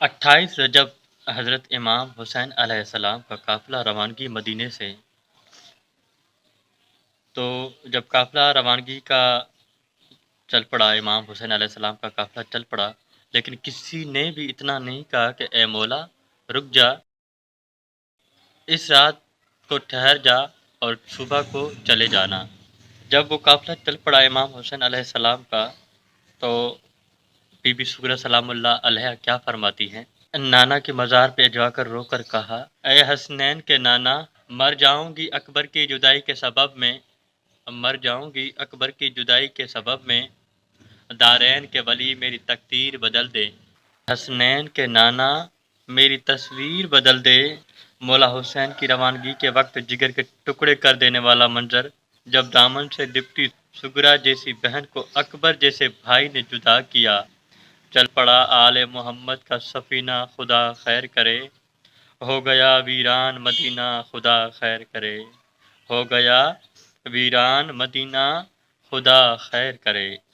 28 رجب حضرت امام حسین علیہ السلام کا قافلہ روانگی مدینے سے۔ تو جب قافلہ روانگی کا چل پڑا، امام حسین علیہ السلام کا قافلہ چل پڑا، لیکن کسی نے بھی اتنا نہیں کہا کہ اے مولا رک جا، اس رات کو ٹھہر جا اور صبح کو چلے جانا۔ جب وہ قافلہ چل پڑا امام حسین علیہ السلام کا، تو بی بی سغرا سلام اللہ علیہ کیا فرماتی ہیں؟ نانا کے مزار پہ جا کر رو کر کہا، اے حسنین کے نانا، مر جاؤں گی اکبر کی جدائی کے سبب میں، مر جاؤں گی اکبر کی جدائی کے سبب میں، دارین کے ولی میری تقدیر بدل دے۔ حسنین کے نانا میری تصویر بدل دے۔ مولا حسین کی روانگی کے وقت جگر کے ٹکڑے کر دینے والا منظر، جب دامن سے لپٹی سغرا جیسی بہن کو اکبر جیسے بھائی نے جدا کیا۔ چل پڑا آل محمد کا سفینہ، خدا خیر کرے، ہو گیا ویران مدینہ، خدا خیر کرے، ہو گیا ویران مدینہ، خدا خیر کرے۔